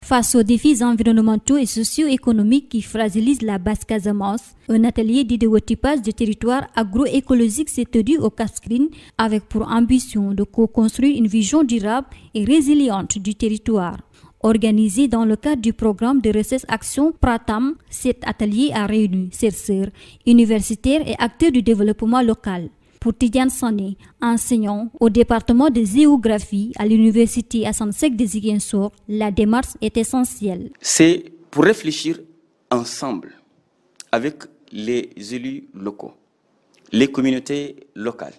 Face aux défis environnementaux et socio-économiques qui fragilisent la Basse-Casamance, un atelier d'idéotypage de territoire agroécologique s'est tenu au Cascrine avec pour ambition de co-construire une vision durable et résiliente du territoire. Organisé dans le cadre du programme de recherche-action Pratam, cet atelier a réuni chercheurs, universitaires et acteurs du développement local. Pour Tidiane Sané, enseignant au département de géographie à l'université Assane Seck de Ziguinchor, la démarche est essentielle. C'est pour réfléchir ensemble avec les élus locaux, les communautés locales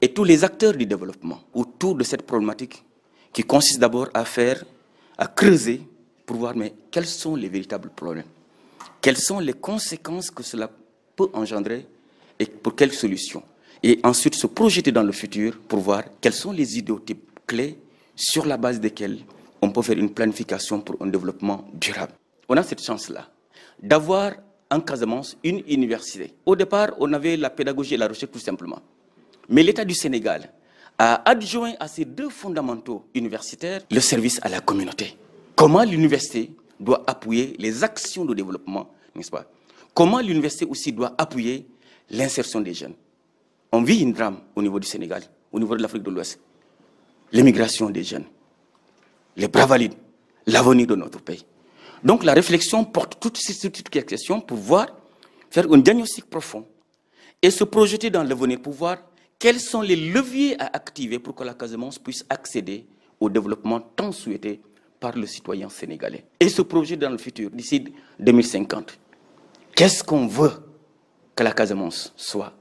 et tous les acteurs du développement autour de cette problématique qui consiste d'abord à creuser pour voir mais quels sont les véritables problèmes, quelles sont les conséquences que cela peut engendrer et pour quelles solutions. Et ensuite se projeter dans le futur pour voir quels sont les idéotypes clés sur la base desquels on peut faire une planification pour un développement durable. On a cette chance-là d'avoir en Casamance une université. Au départ, on avait la pédagogie et la recherche tout simplement. Mais l'État du Sénégal a adjoint à ces deux fondamentaux universitaires le service à la communauté. Comment l'université doit appuyer les actions de développement, n'est-ce pas? Comment l'université aussi doit appuyer l'insertion des jeunes. On vit une drame au niveau du Sénégal, au niveau de l'Afrique de l'Ouest. L'émigration des jeunes, les bras valides, l'avenir de notre pays. Donc la réflexion porte toutes ces questions pour faire un diagnostic profond et se projeter dans l'avenir pour voir quels sont les leviers à activer pour que la Casamance puisse accéder au développement tant souhaité par le citoyen sénégalais. Et se projeter dans le futur, d'ici 2050. Qu'est-ce qu'on veut que la Casamance soit?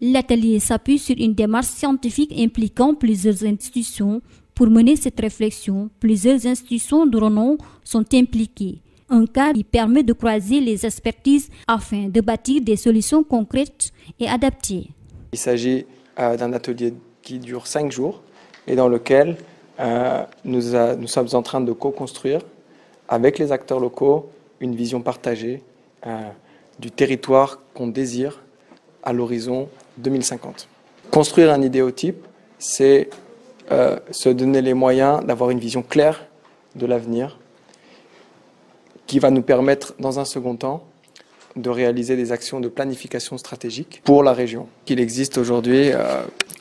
L'atelier s'appuie sur une démarche scientifique impliquant plusieurs institutions. Pour mener cette réflexion, plusieurs institutions de renom sont impliquées. Un cadre qui permet de croiser les expertises afin de bâtir des solutions concrètes et adaptées. Il s'agit d'un atelier qui dure 5 jours et dans lequel nous sommes en train de co-construire avec les acteurs locaux une vision partagée du territoire qu'on désire à l'horizon 2050. Construire un idéotype, c'est se donner les moyens d'avoir une vision claire de l'avenir qui va nous permettre, dans un second temps, de réaliser des actions de planification stratégique pour la région. Il existe aujourd'hui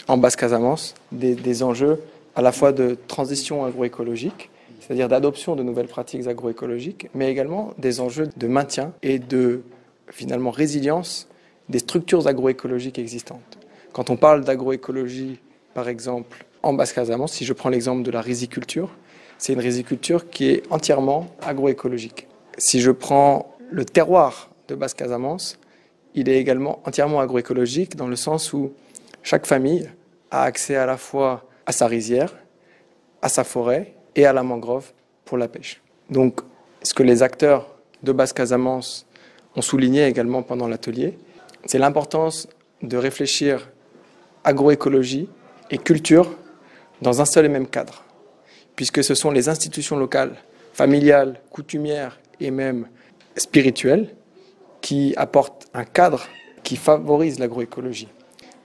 en Basse-Casamance des enjeux à la fois de transition agroécologique, c'est-à-dire d'adoption de nouvelles pratiques agroécologiques, mais également des enjeux de maintien et de, finalement, résilience des structures agroécologiques existantes. Quand on parle d'agroécologie, par exemple, en Basse-Casamance, si je prends l'exemple de la riziculture, c'est une riziculture qui est entièrement agroécologique. Si je prends le terroir de Basse-Casamance, il est également entièrement agroécologique dans le sens où chaque famille a accès à la fois à sa rizière, à sa forêt et à la mangrove pour la pêche. Donc, ce que les acteurs de Basse-Casamance ont souligné également pendant l'atelier, c'est l'importance de réfléchir agroécologie et culture dans un seul et même cadre, puisque ce sont les institutions locales, familiales, coutumières et même spirituelles qui apportent un cadre qui favorise l'agroécologie,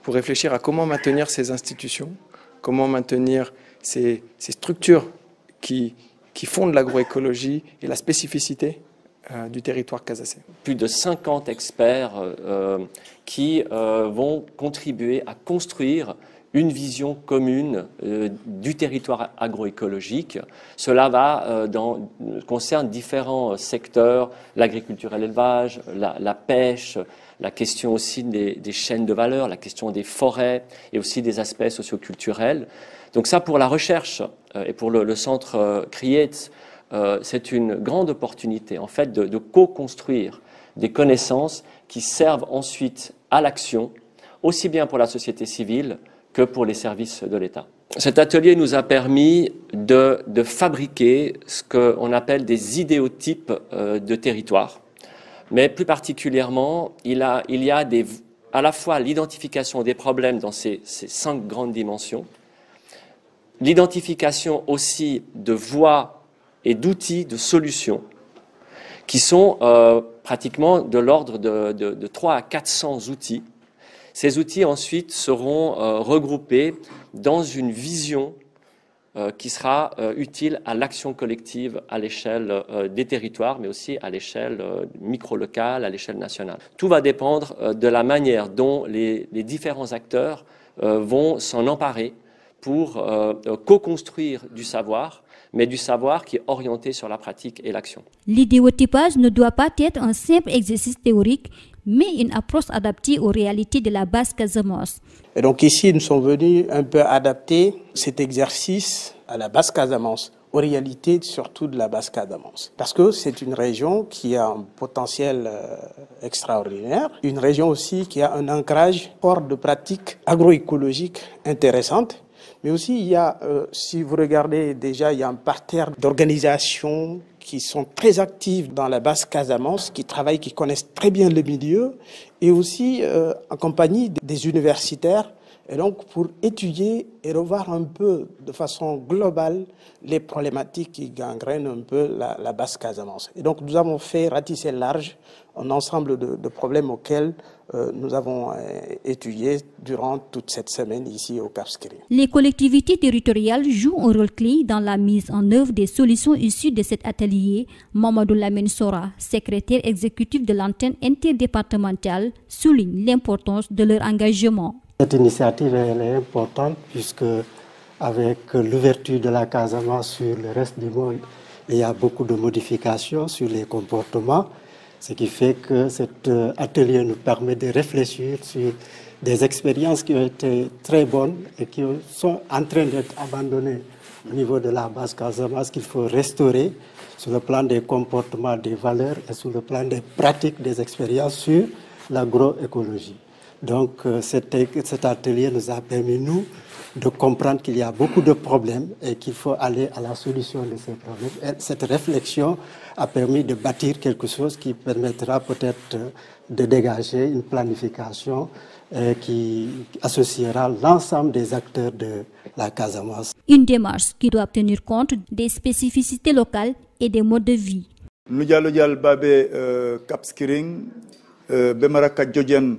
pour réfléchir à comment maintenir ces institutions, comment maintenir ces structures qui fondent l'agroécologie et la spécificité du territoire casaçais. Plus de 50 experts qui vont contribuer à construire une vision commune du territoire agroécologique. Cela concerne différents secteurs, l'agriculture et l'élevage, la pêche, la question aussi des chaînes de valeur, la question des forêts et aussi des aspects socioculturels. Donc ça, pour la recherche et pour le centre CREATE, c'est une grande opportunité en fait de co-construire des connaissances qui servent ensuite à l'action, aussi bien pour la société civile que pour les services de l'État. Cet atelier nous a permis de fabriquer ce qu'on appelle des idéotypes de territoire. Mais plus particulièrement, il y a à la fois l'identification des problèmes dans ces 5 grandes dimensions, l'identification aussi de voies et d'outils, de solutions, qui sont pratiquement de l'ordre de 300 à 400 outils. Ces outils ensuite seront regroupés dans une vision qui sera utile à l'action collective à l'échelle des territoires, mais aussi à l'échelle micro-locale, à l'échelle nationale. Tout va dépendre de la manière dont les différents acteurs vont s'en emparer pour co-construire du savoir, mais du savoir qui est orienté sur la pratique et l'action. L'idéotypage ne doit pas être un simple exercice théorique, mais une approche adaptée aux réalités de la Basse-Casamance. Et donc ici, nous sommes venus un peu adapter cet exercice à la Basse-Casamance, aux réalités surtout de la Basse-Casamance. Parce que c'est une région qui a un potentiel extraordinaire, une région aussi qui a un ancrage fort de pratiques agroécologiques intéressantes. Mais aussi, il y a, si vous regardez déjà, il y a un parterre d'organisations qui sont très actives dans la Basse-Casamance, qui travaillent, qui connaissent très bien le milieu, et aussi en compagnie des universitaires, et donc pour étudier et revoir un peu de façon globale les problématiques qui gangrènent un peu la Basse-Casamance. Et donc nous avons fait ratisser large un ensemble de problèmes auxquels nous avons étudié durant toute cette semaine ici au Cap Skirring. Les collectivités territoriales jouent un rôle clé dans la mise en œuvre des solutions issues de cet atelier. Mamadou Lamine Sora, secrétaire exécutif de l'antenne interdépartementale, souligne l'importance de leur engagement. Cette initiative elle est importante puisque avec l'ouverture de la Casamance sur le reste du monde, il y a beaucoup de modifications sur les comportements. Ce qui fait que cet atelier nous permet de réfléchir sur des expériences qui ont été très bonnes et qui sont en train d'être abandonnées au niveau de la Basse-Casamance, qu'il faut restaurer sur le plan des comportements, des valeurs et sur le plan des pratiques, des expériences sur l'agroécologie. Donc cet atelier nous a permis, nous, de comprendre qu'il y a beaucoup de problèmes et qu'il faut aller à la solution de ces problèmes. Et cette réflexion a permis de bâtir quelque chose qui permettra peut-être de dégager une planification qui associera l'ensemble des acteurs de la Casamance. Une démarche qui doit tenir compte des spécificités locales et des modes de vie. Nous avons Cap Skirring, Bemaraka Djodjen,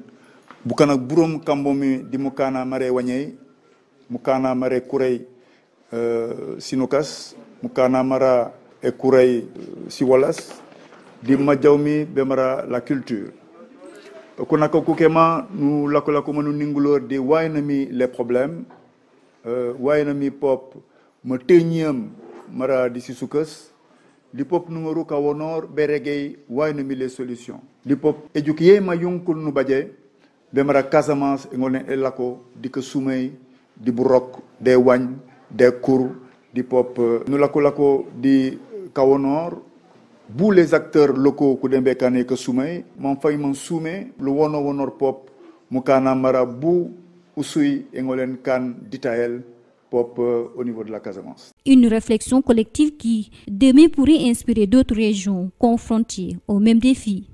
Bukana Burum Kambomi, Dimokana Mare Wanyei, Mukana Mare Kurei Sinokas, Mukana Mara et Kurei Siwalas, Dimadjaumi Bemara la culture. Konako Kukema, nous la nous ningulor de Wainami les problèmes, Wainami pop, Motenium Mara Disisukas, le pop numéro Kawonor, Beregei, Wainami les solutions. Le pop éduqué Mayung Kunu Badje, Bemara Casamance, Engolé Elako, Dike Soumei, di burok des wagn des cours di pop nous la ko di Kawonor bu les acteurs locaux ku dembe kané ke soumay mon fay mon soumé le wono wonor pop mu kana mara bu usui engolen kan ditael pop au niveau de la Casamance. Une réflexion collective qui demain pourrait inspirer d'autres régions confrontées aux mêmes défis.